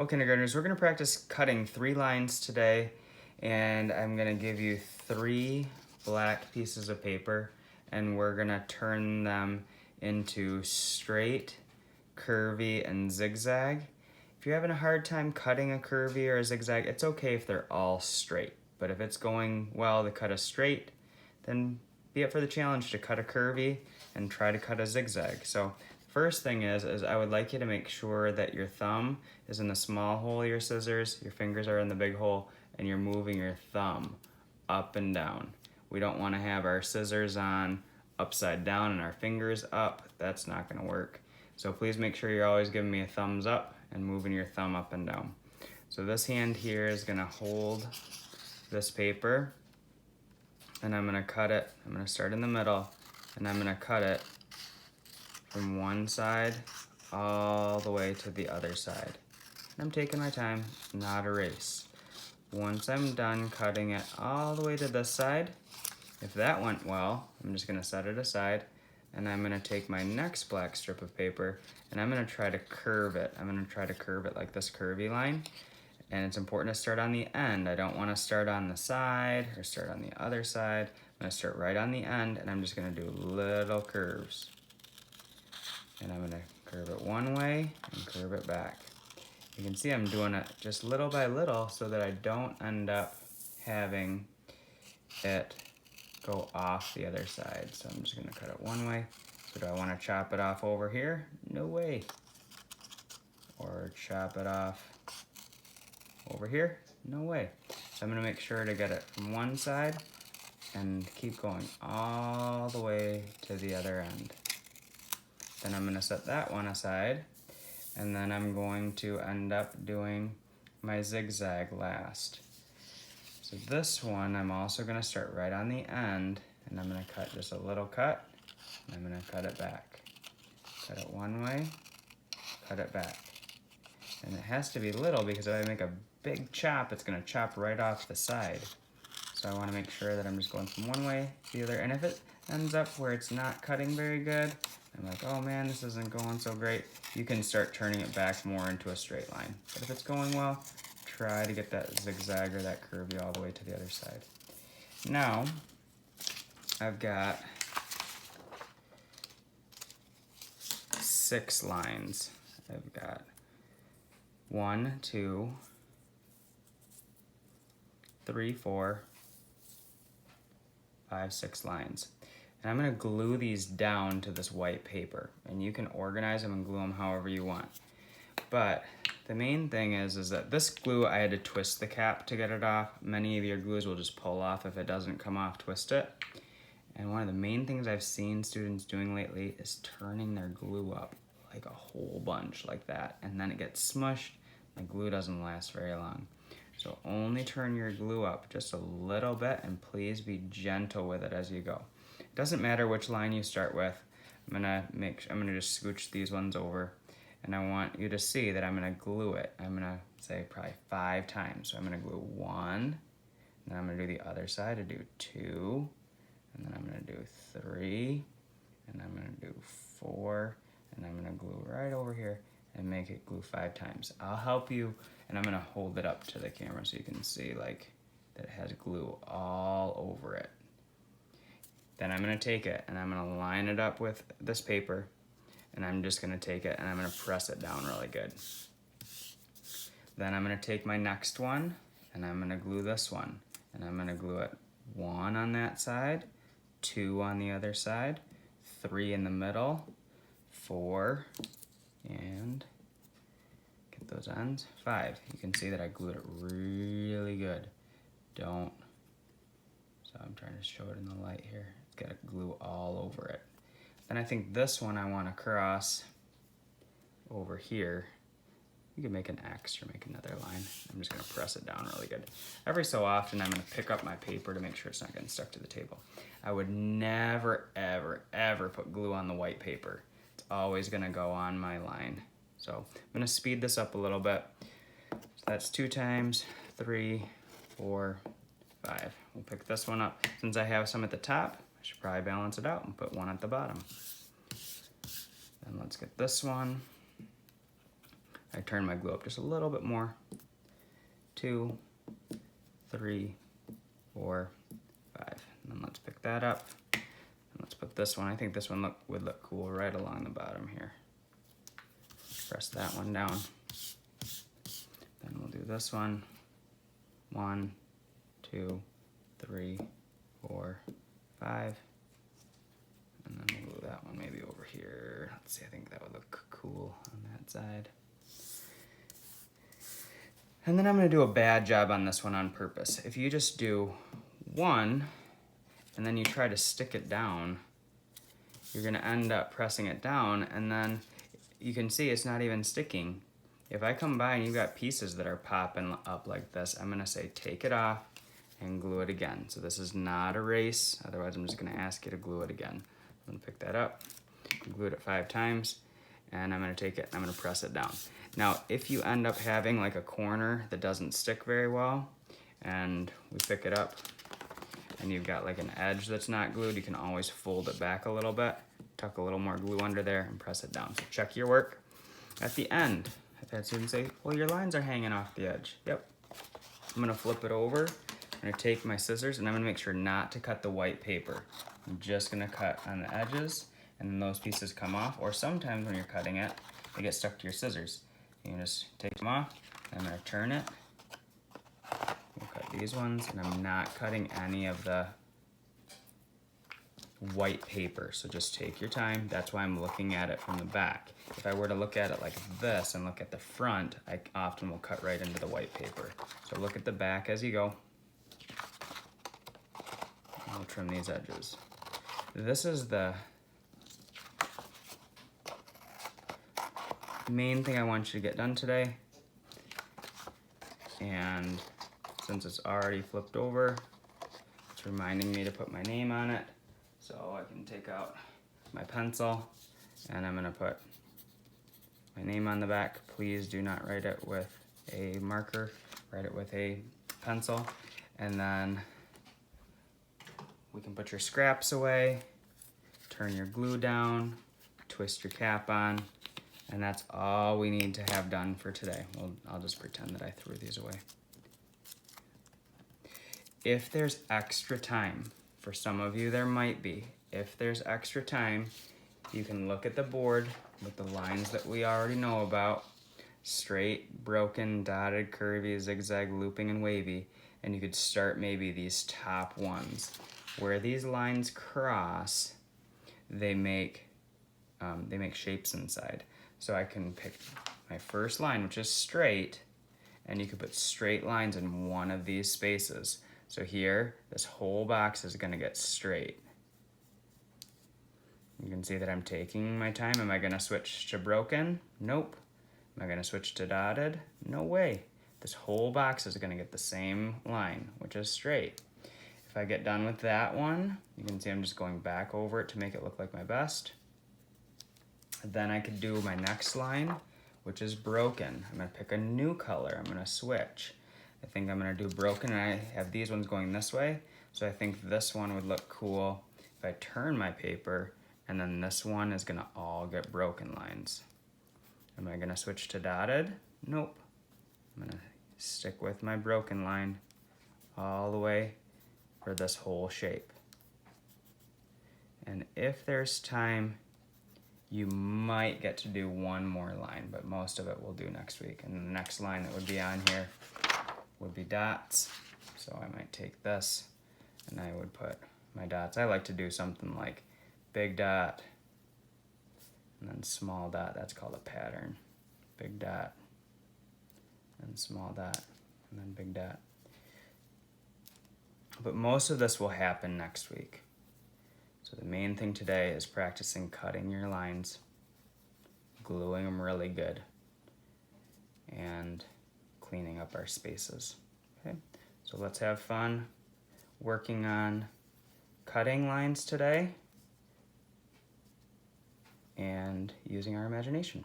Well, kindergartners, we're going to practice cutting 3 lines today, and I'm going to give you 3 black pieces of paper, and we're going to turn them into straight, curvy, and zigzag. If you're having a hard time cutting a curvy or a zigzag, it's okay if they're all straight. But if it's going well to cut a straight, then be up for the challenge to cut a curvy and try to cut a zigzag. So first thing is I would like you to make sure that your thumb is in the small hole of your scissors, your fingers are in the big hole, and you're moving your thumb up and down. We don't want to have our scissors on upside down and our fingers up. That's not going to work. So please make sure you're always giving me a thumbs up and moving your thumb up and down. So this hand here is going to hold this paper, and I'm going to cut it. I'm going to start in the middle, and I'm going to cut it from one side all the way to the other side. And I'm taking my time, not a race. Once I'm done cutting it all the way to this side, if that went well, I'm just gonna set it aside, and I'm gonna take my next black strip of paper and I'm gonna try to curve it. I'm gonna try to curve it like this curvy line. And it's important to start on the end. I don't wanna start on the side or start on the other side. I'm gonna start right on the end, and I'm just gonna do little curves. And I'm gonna curve it one way and curve it back. You can see I'm doing it just little by little so that I don't end up having it go off the other side. So I'm just gonna cut it one way. So do I wanna chop it off over here? No way. Or chop it off over here? No way. So I'm gonna make sure to get it from one side and keep going all the way to the other end. Then I'm gonna set that one aside, and then I'm going to end up doing my zigzag last. So this one, I'm also gonna start right on the end, and I'm gonna cut just a little cut, and I'm gonna cut it back. Cut it one way, cut it back. And it has to be little because if I make a big chop, it's gonna chop right off the side. So I wanna make sure that I'm just going from one way to the other, and if it ends up where it's not cutting very good, I'm like, oh man, this isn't going so great, you can start turning it back more into a straight line. But if it's going well, try to get that zigzag or that curvy all the way to the other side. Now, I've got 6 lines. I've got 1, 2, 3, 4, 5, 6 lines. And I'm gonna glue these down to this white paper, and you can organize them and glue them however you want. But the main thing is that this glue, I had to twist the cap to get it off. Many of your glues will just pull off. If it doesn't come off, twist it. And one of the main things I've seen students doing lately is turning their glue up like a whole bunch like that, and then it gets smushed. The glue doesn't last very long. So only turn your glue up just a little bit, and please be gentle with it as you go. It doesn't matter which line you start with. I'm gonna just scooch these ones over, and I want you to see that I'm gonna glue it. I'm gonna say probably 5 times. So I'm gonna glue 1, and then I'm gonna do the other side. I do 2, and then I'm gonna do 3, and I'm gonna do 4, and I'm gonna glue right over here and make it glue 5 times. I'll help you, and I'm gonna hold it up to the camera so you can see like that it has glue all over it. Then I'm gonna take it and I'm gonna line it up with this paper, and I'm just gonna take it and I'm gonna press it down really good. Then I'm gonna take my next one and I'm gonna glue this one, and I'm gonna glue it 1 on that side, 2 on the other side, 3 in the middle, 4, and get those ends, 5. You can see that I glued it really good. So I'm trying to show it in the light here. It's got glue all over it. Then I think this one I want to cross over here. You can make an X or make another line. I'm just gonna press it down really good. Every so often I'm gonna pick up my paper to make sure it's not getting stuck to the table. I would never, ever, ever put glue on the white paper. It's always gonna go on my line. So I'm gonna speed this up a little bit. So that's 2 times, 3, 4, 5. We'll pick this one up. Since I have some at the top, I should probably balance it out and put 1 at the bottom. Then let's get this one. I turn my glue up just a little bit more. 2, 3, 4, 5. And then let's pick that up. And let's put this one. I think this one would look cool right along the bottom here. Press that one down. Then we'll do this one. 1, 2, 3, 4, 5. And then we'll glue that one maybe over here. Let's see, I think that would look cool on that side. And then I'm gonna do a bad job on this one on purpose. If you just do one, and then you try to stick it down, you're gonna end up pressing it down, and then you can see it's not even sticking. If I come by and you've got pieces that are popping up like this, I'm gonna say take it off and glue it again. So this is not a race, otherwise I'm just gonna ask you to glue it again. I'm gonna pick that up, glue it 5 times, and I'm gonna take it and I'm gonna press it down. Now, if you end up having like a corner that doesn't stick very well, and we pick it up, and you've got like an edge that's not glued, you can always fold it back a little bit, tuck a little more glue under there, and press it down. So check your work. At the end, I've had students say, well, your lines are hanging off the edge. Yep. I'm gonna flip it over. I'm gonna take my scissors, and I'm gonna make sure not to cut the white paper. I'm just gonna cut on the edges, and then those pieces come off, or sometimes when you're cutting it, they get stuck to your scissors. You can just take them off. I'm gonna turn it. We'll cut these ones, and I'm not cutting any of the white paper, so just take your time. That's why I'm looking at it from the back. If I were to look at it like this and look at the front, I often will cut right into the white paper. So look at the back as you go. I'll trim these edges. This is the main thing I want you to get done today. And since it's already flipped over, it's reminding me to put my name on it. So I can take out my pencil and I'm gonna put my name on the back. Please do not write it with a marker, write it with a pencil. And then we can put your scraps away, turn your glue down, twist your cap on, and that's all we need to have done for today. Well, I'll just pretend that I threw these away. If there's extra time, for some of you there might be, if there's extra time, you can look at the board with the lines that we already know about, straight, broken, dotted, curvy, zigzag, looping, and wavy, and you could start maybe these top ones. Where these lines cross, they make shapes inside. So I can pick my first line, which is straight, and you could put straight lines in one of these spaces. So here, this whole box is gonna get straight. You can see that I'm taking my time. Am I gonna switch to broken? Nope. Am I gonna switch to dotted? No way. This whole box is gonna get the same line, which is straight. If I get done with that one, you can see I'm just going back over it to make it look like my best. Then I could do my next line, which is broken. I'm gonna pick a new color. I'm gonna switch. I think I'm gonna do broken, and I have these ones going this way, so I think this one would look cool if I turn my paper, and then this one is gonna all get broken lines. Am I gonna switch to dotted? Nope. I'm gonna stick with my broken line all the way for this whole shape. And if there's time, you might get to do one more line, but most of it we'll do next week. And the next line that would be on here would be dots. So I might take this and I would put my dots. I like to do something like big dot and then small dot. That's called a pattern. Big dot and small dot and then big dot. But most of this will happen next week. So the main thing today is practicing cutting your lines, gluing them really good, and cleaning up our spaces. Okay, so let's have fun working on cutting lines today and using our imagination.